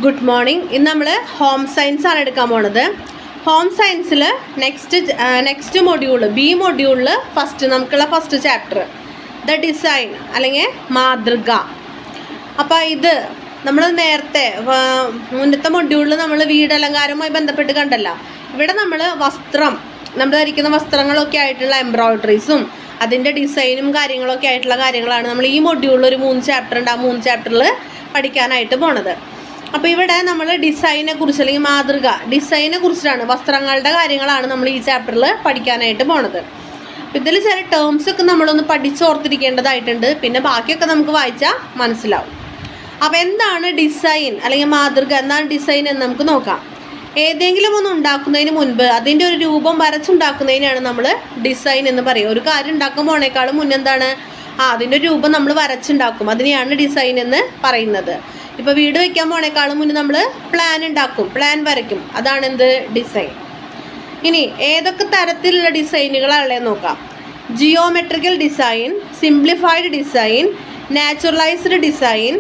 Good morning. ഇന്ന് നമ്മൾ home science ആണ് എടുക്കാൻ പോണത്. ഹോം സയൻസിൽ നെക്സ്റ്റ് മൊഡ്യൂൾ ബി മൊഡ്യൂളിൽ നമുക്കുള്ള ഫസ്റ്റ് ചാപ്റ്റർ ദ ഡിസൈൻ അല്ലെങ്കിൽ മാതൃക. അപ്പോൾ ഇത് നമ്മൾ നേരത്തെ മുന്നത്തെ മൊഡ്യൂളിൽ നമ്മൾ വീടലങ്കാരവുമായി ബന്ധപ്പെട്ട് കണ്ടല്ലോ. ഇവിടെ നമ്മൾ നമ്മൾ ധരിക്കുന്ന വസ്ത്രങ്ങളൊക്കെ ആയിട്ടുള്ള എംബ്രോയിഡറീസും അതിൻ്റെ ഡിസൈനും കാര്യങ്ങളൊക്കെ ആയിട്ടുള്ള കാര്യങ്ങളാണ് നമ്മൾ ഈ മൊഡ്യൂളിൽ ഒരു 3 ചാപ്റ്റർ ഉണ്ട്. ആ 3 ചാപ്റ്ററിൽ പഠിക്കാനായിട്ട് പോണത്. അപ്പോൾ ഇവിടെ നമ്മൾ ഡിസൈനെ കുറിച്ച് അല്ലെങ്കിൽ മാതൃക ഡിസൈനെ കുറിച്ചിട്ടാണ്, വസ്ത്രങ്ങളുടെ കാര്യങ്ങളാണ് നമ്മൾ ഈ ചാപ്റ്ററിൽ പഠിക്കാനായിട്ട് പോണത്. ഇതിൽ ചില ടേംസ് ഒക്കെ നമ്മളൊന്ന് പഠിച്ചോർത്തിരിക്കേണ്ടതായിട്ടുണ്ട്. പിന്നെ ബാക്കിയൊക്കെ നമുക്ക് വായിച്ചാൽ മനസ്സിലാവും. അപ്പോൾ എന്താണ് ഡിസൈൻ അല്ലെങ്കിൽ മാതൃക, എന്താണ് ഡിസൈൻ എന്ന് നമുക്ക് നോക്കാം. ഏതെങ്കിലും ഒന്ന് ഉണ്ടാക്കുന്നതിന് മുൻപ് അതിൻ്റെ ഒരു രൂപം വരച്ചുണ്ടാക്കുന്നതിനാണ് നമ്മൾ ഡിസൈൻ എന്ന് പറയുക. ഒരു കാര്യം ഉണ്ടാക്കാൻ പോണേക്കാളും മുന്നെന്താണ് അതിൻ്റെ ഒരു രൂപം നമ്മൾ വരച്ചുണ്ടാക്കും. അതിനെയാണ് ഡിസൈൻ എന്ന് പറയുന്നത്. ഇപ്പോൾ വീട് വയ്ക്കാൻ പോണേക്കാളും മുന്നേ നമ്മൾ പ്ലാൻ വരയ്ക്കും. അതാണ് എന്ത് ഡിസൈൻ. ഇനി ഏതൊക്കെ തരത്തിലുള്ള ഡിസൈനുകളാണല്ലേ നോക്കാം. Geometrical design, simplified design, naturalised design,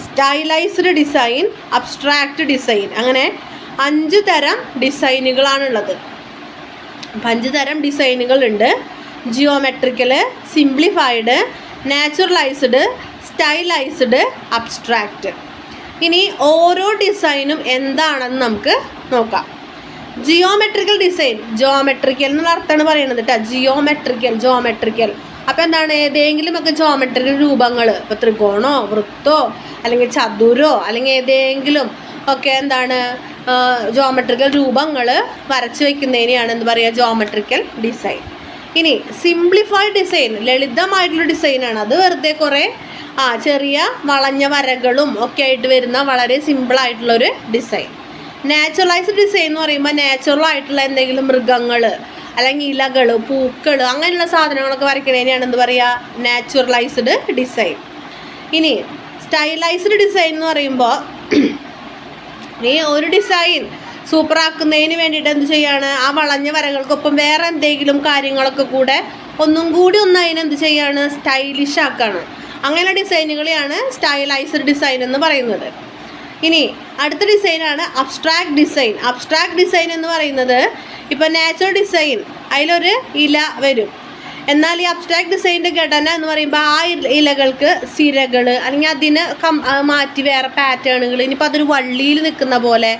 stylised design, abstract design. അങ്ങനെ 5 തരം ഡിസൈനുകളാണുള്ളത്. 5 തരം ഡിസൈനുകളുണ്ട്. Geometrical, simplified, naturalised, stylised, abstract. ഇനി ഓരോ ഡിസൈനും എന്താണെന്ന് നമുക്ക് നോക്കാം. ജിയോമെട്രിക്കൽ ഡിസൈൻ, ജോമെട്രിക്കൽ എന്നുള്ള അർത്ഥമാണ് പറയുന്നത് കേട്ടോ. ജോമെട്രിക്കൽ അപ്പോൾ എന്താണ്, ഏതെങ്കിലുമൊക്കെ ജോമെട്രിക്കൽ രൂപങ്ങൾ, ഇപ്പോൾ ത്രികോണോ വൃത്തോ അല്ലെങ്കിൽ ചതുരോ അല്ലെങ്കിൽ ഏതെങ്കിലും ഒക്കെ എന്താണ് ജോമെട്രിക്കൽ രൂപങ്ങൾ വരച്ച് വയ്ക്കുന്നതിനെയാണ് എന്ത് പറയുക, ജോമെട്രിക്കൽ ഡിസൈൻ. ഇനി സിംപ്ലിഫൈഡ് ഡിസൈൻ, ലളിതമായിട്ടുള്ള ഡിസൈനാണ്. അത് വെറുതെ കുറേ ചെറിയ വളഞ്ഞ വരകളും ഒക്കെ ആയിട്ട് വരുന്ന വളരെ സിമ്പിളായിട്ടുള്ളൊരു ഡിസൈൻ. നാച്ചുറലൈസ്ഡ് ഡിസൈൻ എന്ന് പറയുമ്പോൾ നാച്ചുറൽ ആയിട്ടുള്ള എന്തെങ്കിലും മൃഗങ്ങൾ അല്ലെങ്കിൽ ഇലകൾ, പൂക്കൾ അങ്ങനെയുള്ള സാധനങ്ങളൊക്കെ വരയ്ക്കുന്നതിനെയാണ് എന്ത് പറയുക, നാച്ചുറലൈസ്ഡ് ഡിസൈൻ. ഇനി സ്റ്റൈലൈസ്ഡ് ഡിസൈൻ എന്ന് പറയുമ്പോൾ ഈ ഒരു ഡിസൈൻ സൂപ്പറാക്കുന്നതിന് വേണ്ടിയിട്ട് എന്ത് ചെയ്യാണ്, ആ വളഞ്ഞ വരകൾക്കൊപ്പം വേറെ എന്തെങ്കിലും കാര്യങ്ങളൊക്കെ കൂടെ ഒന്നും കൂടി അതിനെന്ത് ചെയ്യാണ്, സ്റ്റൈലിഷ് ആക്കാണ്. അങ്ങനെ ഡിസൈനുകളെയാണ് സ്റ്റൈലൈസ്ഡ് ഡിസൈൻ എന്ന് പറയുന്നത്. ഇനി അടുത്ത ഡിസൈനാണ് അബ്സ്ട്രാക്റ്റ് ഡിസൈൻ. അബ്സ്ട്രാക്റ്റ് ഡിസൈൻ എന്ന് പറയുന്നത് ഇപ്പോൾ നാച്ചുറൽ ഡിസൈൻ അതിലൊരു ഇല വരും. എന്നാൽ ഈ അബ്സ്ട്രാക്റ്റ് ഡിസൈൻ്റെ ഘടന എന്ന് പറയുമ്പോൾ ആ ഇലകൾക്ക് സിരകൾ അല്ലെങ്കിൽ അതിന് മാറ്റി വേറെ പാറ്റേണുകൾ, ഇനിയിപ്പോൾ അതൊരു വള്ളിയിൽ നിൽക്കുന്ന പോലെ,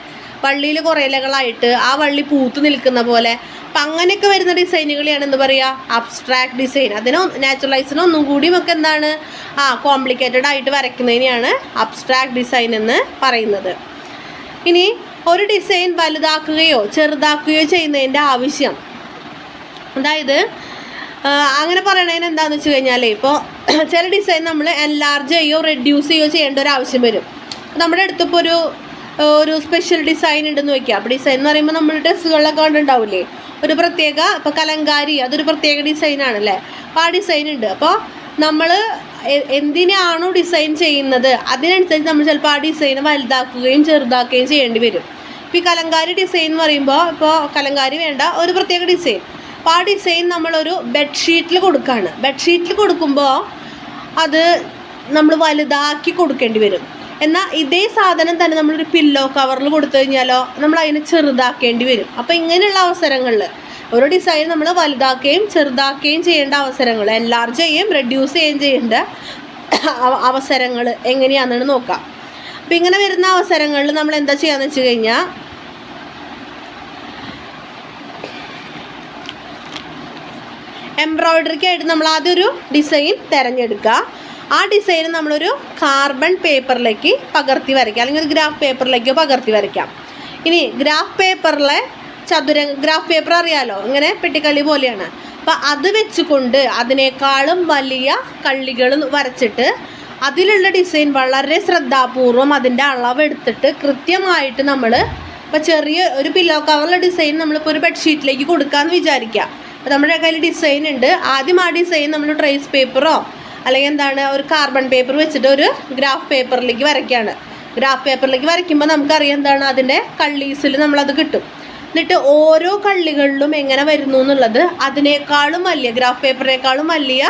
വള്ളിയിൽ കുറേ ഇലകളായിട്ട് ആ വള്ളി പൂത്ത് നിൽക്കുന്ന പോലെ, അപ്പം അങ്ങനെയൊക്കെ വരുന്ന ഡിസൈനുകളെയാണ് എന്ത് പറയുക, അബ്സ്ട്രാക്റ്റ് ഡിസൈൻ. അതിന് നാച്ചുറലൈസിന് ഒന്നും കൂടിയും ഒക്കെ എന്താണ് കോംപ്ലിക്കേറ്റഡ് ആയിട്ട് വരയ്ക്കുന്നതിനെയാണ് അബ്സ്ട്രാക്റ്റ് ഡിസൈൻ എന്ന് പറയുന്നത്. ഇനി ഒരു ഡിസൈൻ വലുതാക്കുകയോ ചെറുതാക്കുകയോ ചെയ്യുന്നതിൻ്റെ ആവശ്യം, അതായത് അങ്ങനെ പറയണതിന് എന്താണെന്ന് വെച്ച് കഴിഞ്ഞാൽ, ഇപ്പോൾ ചില ഡിസൈൻ നമ്മൾ എൻലാർജ് ചെയ്യുകയോ റെഡ്യൂസ് ചെയ്യുകയോ ചെയ്യേണ്ട ഒരു ആവശ്യം വരും. നമ്മുടെ അടുത്തിപ്പോൾ ഒരു സ്പെഷ്യൽ ഡിസൈൻ ഉണ്ടെന്ന് വയ്ക്കുക. അപ്പോൾ ഡിസൈൻ എന്ന് പറയുമ്പോൾ നമ്മൾ ഡ്രസ്സുകളിലൊക്കെ കണ്ടുണ്ടാവില്ലേ, ഒരു പ്രത്യേക, ഇപ്പോൾ കലങ്കാരി അതൊരു പ്രത്യേക ഡിസൈനാണല്ലേ. അപ്പോൾ ആ ഡിസൈൻ ഉണ്ട്. അപ്പോൾ നമ്മൾ എന്തിനാണോ ഡിസൈൻ ചെയ്യുന്നത് അതിനനുസരിച്ച് നമ്മൾ ചിലപ്പോൾ ആ ഡിസൈൻ വലുതാക്കുകയും ചെറുതാക്കുകയും ചെയ്യേണ്ടി വരും. ഇപ്പോൾ ഈ കലങ്കാരി ഡിസൈൻ എന്ന് പറയുമ്പോൾ, ഇപ്പോൾ കലങ്കാരി വേണ്ട ഒരു പ്രത്യേക ഡിസൈൻ, അപ്പോൾ ആ ഡിസൈൻ നമ്മളൊരു ബെഡ്ഷീറ്റിൽ കൊടുക്കുകയാണ്. ബെഡ്ഷീറ്റിൽ കൊടുക്കുമ്പോൾ അത് നമ്മൾ വലുതാക്കി കൊടുക്കേണ്ടി വരും. എന്നാൽ ഇതേ സാധനം തന്നെ നമ്മളൊരു പില്ലോ കവറിൽ കൊടുത്തു കഴിഞ്ഞാലോ നമ്മൾ അതിനെ ചെറുതാക്കേണ്ടി വരും. അപ്പോൾ ഇങ്ങനെയുള്ള അവസരങ്ങളിൽ ഒരു ഡിസൈൻ നമ്മൾ വലുതാക്കുകയും ചെറുതാക്കുകയും ചെയ്യേണ്ട അവസരങ്ങൾ, എൻലാർജ് ചെയ്യുകയും റെഡ്യൂസ് ചെയ്യുകയും ചെയ്യേണ്ട അവസരങ്ങൾ എങ്ങനെയാണെന്ന് നോക്കാം. അപ്പോൾ ഇങ്ങനെ വരുന്ന അവസരങ്ങളിൽ നമ്മൾ എന്താ ചെയ്യാന്ന് വെച്ച് കഴിഞ്ഞാൽ, എംബ്രോയിഡറിക്കായിട്ട് നമ്മൾ ആദ്യം ഒരു ഡിസൈൻ തിരഞ്ഞെടുക്കുക. ആ ഡിസൈൻ നമ്മളൊരു കാർബൺ പേപ്പറിലേക്ക് പകർത്തി വരയ്ക്കാം, അല്ലെങ്കിൽ ഒരു ഗ്രാഫ് പേപ്പറിലേക്ക് പകർത്തി വരയ്ക്കാം. ഇനി ഗ്രാഫ് പേപ്പറിലെ ഗ്രാഫ് പേപ്പർ അറിയാലോ, ഇങ്ങനെ പെട്ടിക്കള്ളി പോലെയാണ്. അപ്പോൾ അത് വെച്ചുകൊണ്ട് അതിനേക്കാളും വലിയ കള്ളികൾ വരച്ചിട്ട് അതിലുള്ള ഡിസൈൻ വളരെ ശ്രദ്ധാപൂർവം അതിൻ്റെ അളവെടുത്തിട്ട് കൃത്യമായിട്ട് നമ്മൾ, ഇപ്പോൾ ചെറിയ ഒരു പില്ലോ കവറിലെ ഡിസൈൻ നമ്മളിപ്പോൾ ഒരു ബെഡ്ഷീറ്റിലേക്ക് കൊടുക്കാമെന്ന് വിചാരിക്കുക. അപ്പോൾ നമ്മുടെ കയ്യിൽ ഡിസൈൻ ഉണ്ട്. ആദ്യം ആ ഡിസൈൻ നമ്മൾ ട്രേസ് പേപ്പറോ അല്ലെങ്കിൽ എന്താണ് ഒരു കാർബൺ പേപ്പർ വെച്ചിട്ട് ഒരു ഗ്രാഫ് പേപ്പറിലേക്ക് വരയ്ക്കുകയാണ്. ഗ്രാഫ് പേപ്പറിലേക്ക് വരയ്ക്കുമ്പോൾ നമുക്കറിയാം എന്താണ് അതിൻ്റെ കള്ളീസിൽ നമ്മളത് കിട്ടും. എന്നിട്ട് ഓരോ കള്ളികളിലും എങ്ങനെ വരുന്നു എന്നുള്ളത് അതിനേക്കാളും വലിയ, ഗ്രാഫ് പേപ്പറിനേക്കാളും വലിയ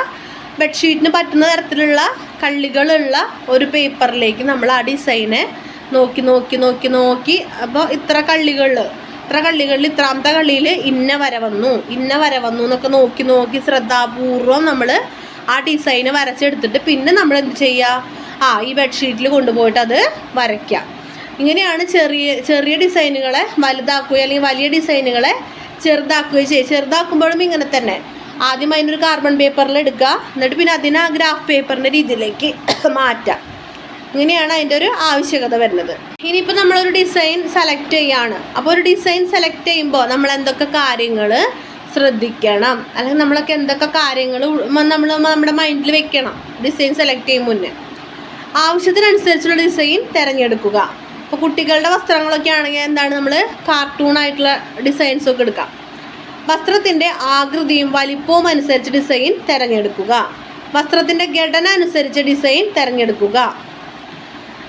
ബെഡ്ഷീറ്റിന് പറ്റുന്ന തരത്തിലുള്ള കള്ളികളുള്ള ഒരു പേപ്പറിലേക്ക് നമ്മൾ ആ ഡിസൈനെ നോക്കി നോക്കി നോക്കി നോക്കി അപ്പോൾ ഇത്ര കള്ളികളിൽ ഇത്രാമത്തെ കള്ളിയിൽ ഇന്ന വര വന്നു എന്നൊക്കെ നോക്കി നോക്കി ശ്രദ്ധാപൂർവം നമ്മൾ ആ ഡിസൈന് വരച്ചെടുത്തിട്ട് പിന്നെ നമ്മൾ എന്ത് ചെയ്യുക, ഈ ബെഡ്ഷീറ്റിൽ കൊണ്ടുപോയിട്ട് അത് വരയ്ക്കുക. ഇങ്ങനെയാണ് ചെറിയ ഡിസൈനുകളെ വലുതാക്കുകയോ അല്ലെങ്കിൽ വലിയ ഡിസൈനുകളെ ചെറുതാക്കുകയോ ചെയ്യുക. ചെറുതാക്കുമ്പോഴും ഇങ്ങനെ തന്നെ ആദ്യം അതിനൊരു കാർബൺ പേപ്പറിൽ എടുക്കുക, എന്നിട്ട് പിന്നെ അതിനെ ഗ്രാഫ് പേപ്പറിൻ്റെ രീതിയിലേക്ക് മാറ്റാം. ഇങ്ങനെയാണ് അതിൻ്റെ ഒരു ആവശ്യകത വരുന്നത്. ഇനിയിപ്പോൾ നമ്മളൊരു ഡിസൈൻ സെലക്ട് ചെയ്യുകയാണ്. അപ്പോൾ ഒരു ഡിസൈൻ സെലക്ട് ചെയ്യുമ്പോൾ നമ്മൾ എന്തൊക്കെ കാര്യങ്ങൾ ശ്രദ്ധിക്കണം, അല്ലെങ്കിൽ നമ്മളൊക്കെ എന്തൊക്കെ കാര്യങ്ങൾ നമ്മൾ നമ്മുടെ മൈൻഡിൽ വെക്കണം ഡിസൈൻ സെലക്ട് ചെയ്യും മുന്നേ. ആവശ്യത്തിനനുസരിച്ചുള്ള ഡിസൈൻ തിരഞ്ഞെടുക്കുക. ഇപ്പോൾ കുട്ടികളുടെ വസ്ത്രങ്ങളൊക്കെ ആണെങ്കിൽ എന്താണ്, നമ്മൾ കാർട്ടൂണായിട്ടുള്ള ഡിസൈൻസൊക്കെ എടുക്കാം. വസ്ത്രത്തിൻ്റെ ആകൃതിയും വലിപ്പവും അനുസരിച്ച് ഡിസൈൻ തിരഞ്ഞെടുക്കുക. വസ്ത്രത്തിൻ്റെ ഘടന അനുസരിച്ച് ഡിസൈൻ തിരഞ്ഞെടുക്കുക.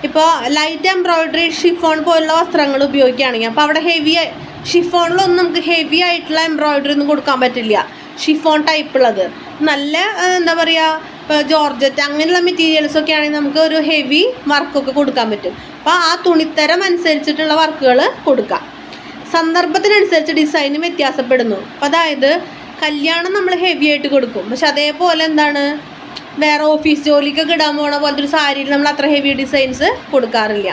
ഇപ്പോൾ ലൈറ്റ് എംബ്രോയിഡറി, ഷിഫോൺ പോലുള്ള വസ്ത്രങ്ങൾ ഉപയോഗിക്കുകയാണെങ്കിൽ അപ്പോൾ അവിടെ ഷിഫോണിലൊന്നും നമുക്ക് ഹെവി ആയിട്ടുള്ള എംബ്രോയിഡറി ഒന്നും കൊടുക്കാൻ പറ്റില്ല. ഷിഫോൺ ടൈപ്പുള്ളത് നല്ല എന്താ പറയുക, ഇപ്പോൾ ജോർജറ്റ് അങ്ങനെയുള്ള മെറ്റീരിയൽസൊക്കെ ആണെങ്കിൽ നമുക്ക് ഒരു ഹെവി വർക്കൊക്കെ കൊടുക്കാൻ പറ്റും. അപ്പോൾ ആ തുണിത്തരം അനുസരിച്ചിട്ടുള്ള വർക്കുകൾ കൊടുക്കാം. സന്ദർഭത്തിനനുസരിച്ച് ഡിസൈന് വ്യത്യാസപ്പെടുന്നു. അപ്പോൾ അതായത് കല്യാണം നമ്മൾ ഹെവി ആയിട്ട് കൊടുക്കും, പക്ഷെ അതേപോലെ എന്താണ് വേറെ ഓഫീസ് ജോലിക്കൊക്കെ ഇടാൻ പോണ പോലത്തെ ഒരു സാരിയിൽ നമ്മൾ അത്ര ഹെവി ഡിസൈൻസ് കൊടുക്കാറില്ല.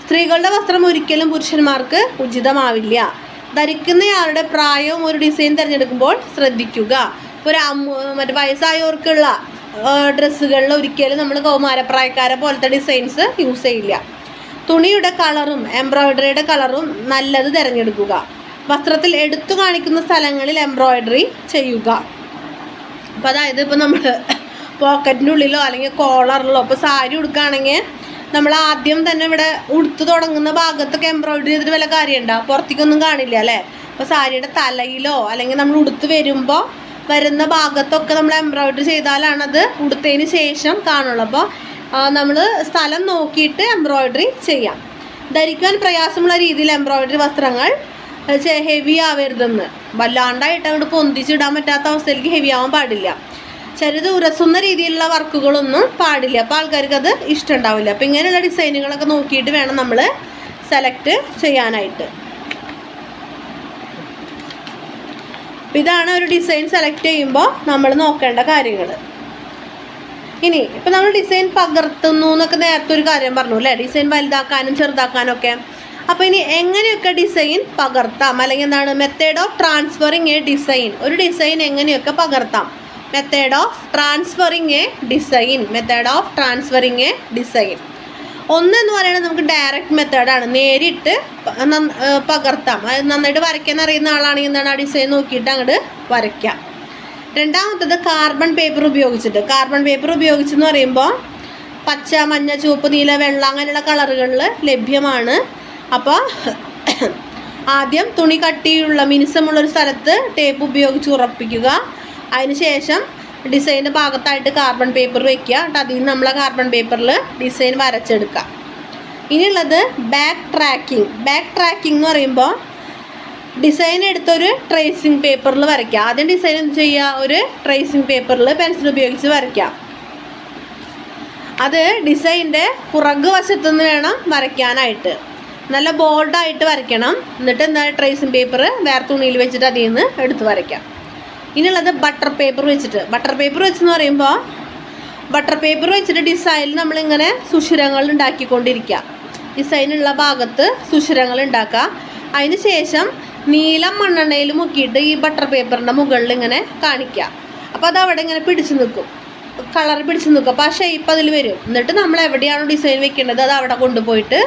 സ്ത്രീകളുടെ വസ്ത്രം ഒരിക്കലും പുരുഷന്മാർക്ക് ഉചിതമാവില്ല. ധരിക്കുന്നയാളുടെ പ്രായവും ഒരു ഡിസൈൻ തിരഞ്ഞെടുക്കുമ്പോൾ ശ്രദ്ധിക്കുക. ഒരു മറ്റേ വയസ്സായവർക്കുള്ള ഡ്രസ്സുകളിൽ ഒരിക്കലും നമ്മൾ കൗമാരപ്രായക്കാരെ പോലത്തെ ഡിസൈൻസ് യൂസ് ചെയ്യില്ല. തുണിയുടെ കളറും എംബ്രോയിഡറിയുടെ കളറും നല്ലത് തിരഞ്ഞെടുക്കുക. വസ്ത്രത്തിൽ എടുത്തു കാണിക്കുന്ന സ്ഥലങ്ങളിൽ എംബ്രോയിഡറി ചെയ്യുക. അപ്പോൾ അതായത് ഇപ്പോൾ നമ്മൾ പോക്കറ്റിൻ്റെ ഉള്ളിലോ അല്ലെങ്കിൽ കോളറിലോ ഇപ്പോൾ സാരി ഉടുക്കുകയാണെങ്കിൽ നമ്മൾ ആദ്യം തന്നെ ഇവിടെ ഉടുത്ത് തുടങ്ങുന്ന ഭാഗത്തൊക്കെ എംബ്രോയിഡറി ചെയ്തിട്ട് വല്ല കാര്യമുണ്ടോ, പുറത്തേക്കൊന്നും കാണില്ല അല്ലേ. അപ്പോൾ സാരിയുടെ തലയിലോ അല്ലെങ്കിൽ നമ്മൾ ഉടുത്ത് വരുമ്പോൾ വരുന്ന ഭാഗത്തൊക്കെ നമ്മൾ എംബ്രോയിഡറി ചെയ്താലാണത് ഉടുത്തതിന് ശേഷം കാണുള്ളൂ. അപ്പോൾ നമ്മൾ സ്ഥലം നോക്കിയിട്ട് എംബ്രോയിഡറി ചെയ്യാം. ധരിക്കാൻ പ്രയാസമുള്ള രീതിയിൽ എംബ്രോയിഡറി വസ്ത്രങ്ങൾ ഹെവി ആവരുതെന്ന്, വല്ലാണ്ടായിട്ട് അങ്ങോട്ട് പൊന്തിച്ചിടാൻ പറ്റാത്ത അവസ്ഥയിലേക്ക് ഹെവി ആവാൻ പാടില്ല. ശരീരം ഉരസുന്ന രീതിയിലുള്ള വർക്കുകളൊന്നും പാടില്ല. അപ്പോൾ ആൾക്കാർക്ക് അത് ഇഷ്ടമുണ്ടാവില്ല. അപ്പോൾ ഇങ്ങനെയുള്ള ഡിസൈനുകളൊക്കെ നോക്കിയിട്ട് വേണം നമ്മൾ സെലക്ട് ചെയ്യാനായിട്ട്. ഇതാണ് ഒരു ഡിസൈൻ സെലക്ട് ചെയ്യുമ്പോൾ നമ്മൾ നോക്കേണ്ട കാര്യങ്ങൾ. ഇനി ഇപ്പോൾ നമ്മൾ ഡിസൈൻ പകർത്തുന്നു എന്നൊക്കെ നേരത്തെ ഒരു കാര്യം പറഞ്ഞു അല്ലേ, ഡിസൈൻ വലുതാക്കാനും ചെറുതാക്കാനും ഒക്കെ. അപ്പോൾ ഇനി എങ്ങനെയൊക്കെ ഡിസൈൻ പകർത്താം, അല്ലെങ്കിൽ എന്താണ് method of transferring a design, ഒരു ഡിസൈൻ എങ്ങനെയൊക്കെ പകർത്താം. Method of transferring a design. ഒന്നെന്ന് പറയുന്നത് നമുക്ക് ഡയറക്റ്റ് മെത്തേഡാണ്, നേരിട്ട് പകർത്താം. അത് നന്നായിട്ട് വരയ്ക്കാൻ അറിയുന്ന ആളാണെങ്കിൽ എന്താണ് ആ ഡിസൈൻ നോക്കിയിട്ട് അങ്ങോട്ട് വരയ്ക്കാം. രണ്ടാമത്തത് കാർബൺ പേപ്പർ ഉപയോഗിച്ചെന്ന് പറയുമ്പോൾ പച്ച, മഞ്ഞ, ചുവപ്പ്, നീല, വെള്ള അങ്ങനെയുള്ള കളറുകളിൽ ലഭ്യമാണ്. അപ്പോൾ ആദ്യം തുണി കട്ടിയുള്ള മിനുസമുള്ളൊരു സ്ഥലത്ത് ടേപ്പ് ഉപയോഗിച്ച് ഉറപ്പിക്കുക. അതിനുശേഷം ഡിസൈൻ്റെ ഭാഗത്തായിട്ട് കാർബൺ പേപ്പർ വയ്ക്കുക. എന്നിട്ട് അതിൽ നിന്ന് നമ്മൾ കാർബൺ പേപ്പറിൽ ഡിസൈൻ വരച്ചെടുക്കുക. ഇനിയുള്ളത് ബാക്ക് ട്രാക്കിംഗ് എന്ന് പറയുമ്പോൾ ഡിസൈൻ എടുത്തൊരു ട്രേസിങ് പേപ്പറിൽ വരയ്ക്കുക. ആദ്യം ഡിസൈൻ എന്ത് ചെയ്യുക, ഒരു ട്രേസിങ് പേപ്പറിൽ പെൻസിൽ ഉപയോഗിച്ച് വരയ്ക്കുക. അത് ഡിസൈൻ്റെ പുറകു വശത്തുനിന്ന് വേണം വരയ്ക്കാനായിട്ട്, നല്ല ബോൾഡായിട്ട് വരയ്ക്കണം. എന്നിട്ട് എന്താ ട്രേസിങ് പേപ്പർ വേറെ തുണിയിൽ വെച്ചിട്ട് അതിൽ നിന്ന് എടുത്ത് വരയ്ക്കാം. ഇനിയുള്ളത് ബട്ടർ പേപ്പർ വെച്ചെന്ന് പറയുമ്പോൾ ബട്ടർ പേപ്പർ വെച്ചിട്ട് ഡിസൈനിൽ നമ്മളിങ്ങനെ സുഷിരങ്ങൾ ഉണ്ടാക്കിക്കൊണ്ടിരിക്കുക. ഡിസൈനുള്ള ഭാഗത്ത് സുഷിരങ്ങൾ ഉണ്ടാക്കുക. അതിന് ശേഷം നീലം മണ്ണെണ്ണയിൽ മുക്കിയിട്ട് ഈ ബട്ടർ പേപ്പറിൻ്റെ മുകളിൽ ഇങ്ങനെ കാണിക്കുക. അപ്പോൾ അത് അവിടെ ഇങ്ങനെ പിടിച്ചു നിൽക്കും, കളർ പിടിച്ചു നിൽക്കും. അപ്പോൾ ആ ഷേപ്പ് അതിൽ വരും. എന്നിട്ട് നമ്മൾ എവിടെയാണോ ഡിസൈൻ വെക്കേണ്ടത് അത് അവിടെ കൊണ്ടുപോയിട്ട്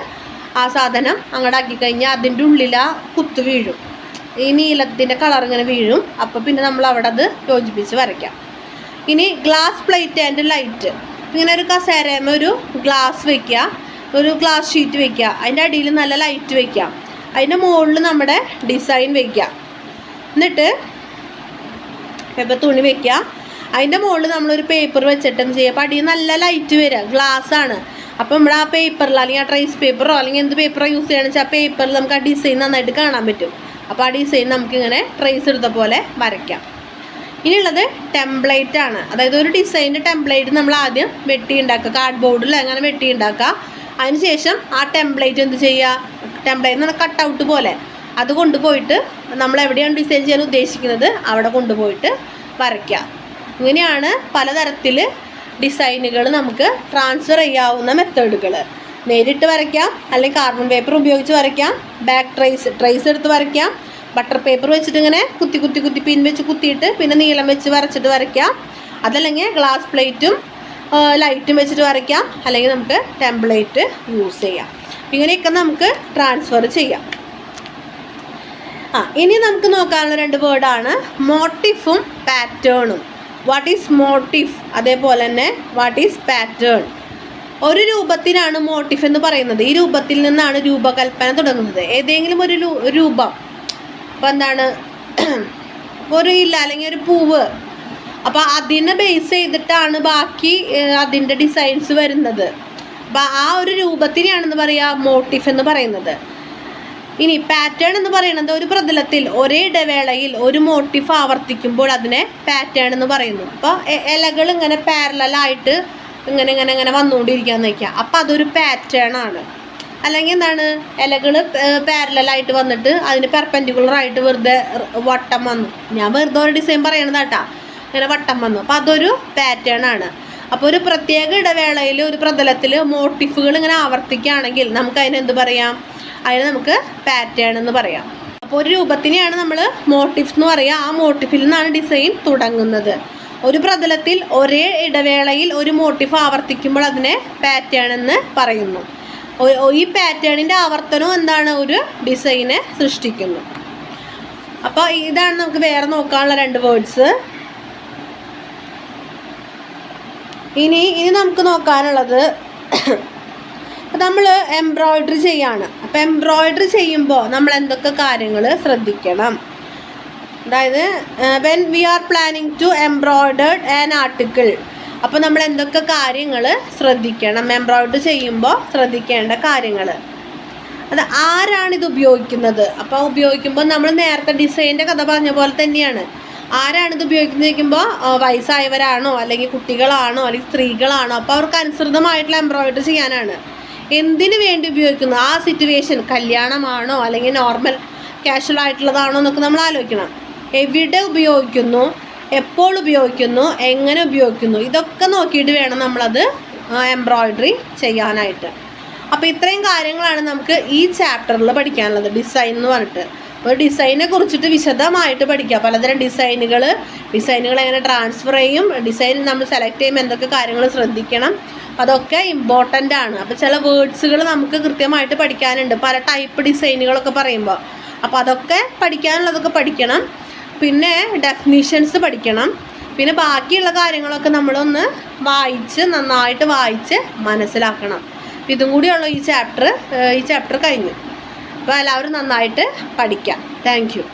ആ സാധനം അങ്ങോട്ട് ആക്കി കഴിഞ്ഞാൽ അതിൻ്റെ ഉള്ളിൽ ആ കുത്ത് വീഴും, ഈ നീലത്തിൻ്റെ കളർ ഇങ്ങനെ വീഴും. അപ്പോൾ പിന്നെ നമ്മൾ അവിടെ അത് യോജിപ്പിച്ച് വരയ്ക്കാം. ഇനി ഗ്ലാസ് പ്ലേറ്റ് ആൻഡ് ലൈറ്റ്. ഇങ്ങനെ ഒരു കസേരമ ഒരു ഗ്ലാസ് വയ്ക്കുക, ഒരു ഗ്ലാസ് ഷീറ്റ് വയ്ക്കുക, അതിൻ്റെ അടിയിൽ നല്ല ലൈറ്റ് വയ്ക്കുക, അതിൻ്റെ മുകളിൽ നമ്മുടെ ഡിസൈൻ വയ്ക്കുക. എന്നിട്ട് ഇപ്പോൾ തുണി വയ്ക്കുക, അതിൻ്റെ മുകളിൽ നമ്മളൊരു പേപ്പർ വെച്ചിട്ട് എന്ത് ചെയ്യുക, അപ്പോൾ അടിയിൽ നല്ല ലൈറ്റ് വരിക, ഗ്ലാസ്സാണ്. അപ്പോൾ നമ്മൾ ആ പേപ്പറിൽ അല്ലെങ്കിൽ ആ ട്രേസ് പേപ്പറോ അല്ലെങ്കിൽ എന്ത് പേപ്പറോ യൂസ് ചെയ്യണമെന്ന് വെച്ചാൽ ആ പേപ്പറിൽ നമുക്ക് ആ ഡിസൈൻ നന്നായിട്ട് കാണാൻ പറ്റും. അപ്പോൾ ആ ഡിസൈൻ നമുക്കിങ്ങനെ ട്രേസ് എടുത്ത പോലെ വരയ്ക്കാം. ഇനിയുള്ളത് ടെംപ്ലേറ്റ് ആണ്. അതായത് ഒരു ഡിസൈൻ്റെ ടെംപ്ലേറ്റ് നമ്മൾ ആദ്യം വെട്ടി ഉണ്ടാക്കുക, കാർഡ് ബോർഡിൽ അങ്ങനെ വെട്ടി ഉണ്ടാക്കുക. അതിനുശേഷം ആ ടെംപ്ലേറ്റ് എന്ത് ചെയ്യുക, ടെംപ്ലേറ്റ് എന്ന് പറഞ്ഞാൽ കട്ടൗട്ട് പോലെ അത് കൊണ്ടുപോയിട്ട് നമ്മൾ എവിടെയാണ് ഡിസൈൻ ചെയ്യാൻ ഉദ്ദേശിക്കുന്നത് അവിടെ കൊണ്ടുപോയിട്ട് വരയ്ക്കുക. ഇങ്ങനെയാണ് പലതരത്തിൽ ഡിസൈനുകൾ നമുക്ക് ട്രാൻസ്ഫർ ചെയ്യാവുന്ന മെത്തേഡുകൾ. നേരിട്ട് വരയ്ക്കാം, അല്ലെങ്കിൽ കാർബൺ പേപ്പർ ഉപയോഗിച്ച് വരയ്ക്കാം, ബാക്ക് ട്രേസ് എടുത്ത് വരയ്ക്കാം, ബട്ടർ പേപ്പർ വെച്ചിട്ട് ഇങ്ങനെ കുത്തി പിൻ വെച്ച് കുത്തിയിട്ട് പിന്നെ നീളം വെച്ച് വരച്ചിട്ട് വരയ്ക്കാം, അതല്ലെങ്കിൽ ഗ്ലാസ് പ്ലേറ്റും ലൈറ്റും വെച്ചിട്ട് വരയ്ക്കാം, അല്ലെങ്കിൽ നമുക്ക് ടെംപ്ലേറ്റ് യൂസ് ചെയ്യാം. ഇങ്ങനെയൊക്കെ നമുക്ക് ട്രാൻസ്ഫർ ചെയ്യാം. ഇനി നമുക്ക് നോക്കാനുള്ള 2 വേർഡാണ് മോട്ടീഫും പാറ്റേണും. വാട്ട് ഈസ് മോട്ടീഫ്, അതേപോലെ തന്നെ വാട്ട് ഈസ് പാറ്റേൺ. ഒരു രൂപത്തിനാണ് മോട്ടീഫ് എന്ന് പറയുന്നത്. ഈ രൂപത്തിൽ നിന്നാണ് രൂപകൽപ്പന തുടങ്ങുന്നത്. ഏതെങ്കിലും ഒരു രൂപം, അപ്പോൾ എന്താണ്, ഒരു ഇല അല്ലെങ്കിൽ ഒരു പൂവ്, അപ്പോൾ അതിനെ ബേസ് ചെയ്തിട്ടാണ് ബാക്കി അതിൻ്റെ ഡിസൈൻസ് വരുന്നത്. അപ്പോൾ ആ ഒരു രൂപത്തിനെയാണെന്ന് പറയുക മോട്ടീഫ് എന്ന് പറയുന്നത്. ഇനി പാറ്റേൺ എന്ന് പറയുന്നത് ഒരു പ്രതലത്തിൽ ഒരേ ഇടവേളയിൽ ഒരു മോട്ടീഫ് ആവർത്തിക്കുമ്പോൾ അതിനെ പാറ്റേൺ എന്ന് പറയുന്നു. അപ്പോൾ ഇലകൾ ഇങ്ങനെ പാരലായിട്ട് ഇങ്ങനെ വന്നുകൊണ്ടിരിക്കാന്ന് വയ്ക്കുക, അപ്പോൾ അതൊരു പാറ്റേൺ ആണ്. അല്ലെങ്കിൽ എന്താണ്, ഇലകൾ പാരലായിട്ട് വന്നിട്ട് അതിന് പെർപെൻഡിക്കുലറായിട്ട് വെറുതെ വട്ടം വന്നു, ഞാൻ വെറുതെ ഒരു ഡിസൈൻ പറയണതാട്ടാ, ഇങ്ങനെ വട്ടം വന്നു, അപ്പോൾ അതൊരു പാറ്റേൺ ആണ്. അപ്പോൾ ഒരു പ്രത്യേക ഇടവേളയിൽ ഒരു പ്രതലത്തിൽ മോട്ടീഫുകൾ ഇങ്ങനെ ആവർത്തിക്കുകയാണെങ്കിൽ നമുക്ക് അതിനെന്ത് പറയാം, അതിന് നമുക്ക് പാറ്റേൺ എന്ന് പറയാം. അപ്പോൾ ഒരു രൂപത്തിനെയാണ് നമ്മൾ മോട്ടീഫ് എന്ന് പറയുക. ആ മോട്ടീഫിൽ നിന്നാണ് ഡിസൈൻ തുടങ്ങുന്നത്. ഒരു പ്രതലത്തിൽ ഒരേ ഇടവേളയിൽ ഒരു മോട്ടീഫ് ആവർത്തിക്കുമ്പോൾ അതിനെ പാറ്റേൺ എന്ന് പറയുന്നു. ഈ പാറ്റേണിൻ്റെ ആവർത്തനം എന്താണ്, ഒരു ഡിസൈനെ സൃഷ്ടിക്കുന്നു. അപ്പോൾ ഇതാണ് നമുക്ക് വേറെ നോക്കാനുള്ള 2 വേർഡ്സ്. ഇനി നമുക്ക് നോക്കാനുള്ളത്, നമ്മൾ എംബ്രോയിഡറി ചെയ്യാണ്. അപ്പോൾ എംബ്രോയിഡറി ചെയ്യുമ്പോൾ നമ്മൾ എന്തൊക്കെ കാര്യങ്ങൾ ശ്രദ്ധിക്കണം, അതായത് when we are planning to embroidered an article, അപ്പോൾ നമ്മൾ എന്തൊക്കെ കാര്യങ്ങൾ ശ്രദ്ധിക്കണം, എംബ്രോയിഡറി ചെയ്യുമ്പോൾ ശ്രദ്ധിക്കേണ്ട കാര്യങ്ങൾ. അത് ആരാണിത് ഉപയോഗിക്കുന്നത്, അപ്പോൾ ഉപയോഗിക്കുമ്പോൾ നമ്മൾ നേരത്തെ ഡിസൈൻ്റെ കഥ പറഞ്ഞ പോലെ തന്നെയാണ്. ആരാണിത് ഉപയോഗിക്കുന്നത് ചോദിക്കുമ്പോൾ വയസ്സായവരാണോ, അല്ലെങ്കിൽ കുട്ടികളാണോ, അല്ലെങ്കിൽ സ്ത്രീകളാണോ, അപ്പോൾ അവർക്ക് അനുസൃതമായിട്ടുള്ള എംബ്രോയിഡറി ചെയ്യാനാണ്. എന്തിനു വേണ്ടി ഉപയോഗിക്കുന്നു, ആ സിറ്റുവേഷൻ കല്യാണമാണോ അല്ലെങ്കിൽ നോർമൽ കാഷ്വൽ ആയിട്ടുള്ളതാണോ എന്നൊക്കെ നമ്മൾ ആലോചിക്കണം. എവിടെ ഉപയോഗിക്കുന്നു, എപ്പോൾ ഉപയോഗിക്കുന്നു, എങ്ങനെ ഉപയോഗിക്കുന്നു, ഇതൊക്കെ നോക്കിയിട്ട് വേണം നമ്മളത് എംബ്രോയിഡറി ചെയ്യാനായിട്ട്. അപ്പോൾ ഇത്രയും കാര്യങ്ങളാണ് നമുക്ക് ഈ ചാപ്റ്ററിൽ പഠിക്കാനുള്ളത്, ഡിസൈൻ എന്ന് പറഞ്ഞിട്ട്. അപ്പോൾ ഡിസൈനെ കുറിച്ചിട്ട് വിശദമായിട്ട് പഠിക്കുക. പലതരം ഡിസൈനുകൾ എങ്ങനെ ട്രാൻസ്ഫർ ചെയ്യും, ഡിസൈൻ നമ്മൾ സെലക്ട് ചെയ്യുമ്പോൾ എന്തൊക്കെ കാര്യങ്ങൾ ശ്രദ്ധിക്കണം, അതൊക്കെ ഇമ്പോർട്ടൻ്റ് ആണ്. അപ്പോൾ ചില വേർഡ്സുകൾ നമുക്ക് കൃത്യമായിട്ട് പഠിക്കാനുണ്ട്, പല ടൈപ്പ് ഡിസൈനുകളൊക്കെ പറയുമ്പോൾ. അപ്പോൾ അതൊക്കെ പഠിക്കാനുള്ളതൊക്കെ പഠിക്കണം. പിന്നെ ഡെഫിനിഷൻസ് പഠിക്കണം. പിന്നെ ബാക്കിയുള്ള കാര്യങ്ങളൊക്കെ നമ്മളൊന്ന് നന്നായിട്ട് വായിച്ച് മനസ്സിലാക്കണം. ഇതും കൂടിയുള്ള ഈ ചാപ്റ്റർ കഴിഞ്ഞു. അപ്പോൾ എല്ലാവരും നന്നായിട്ട് പഠിക്കാം. Thank you.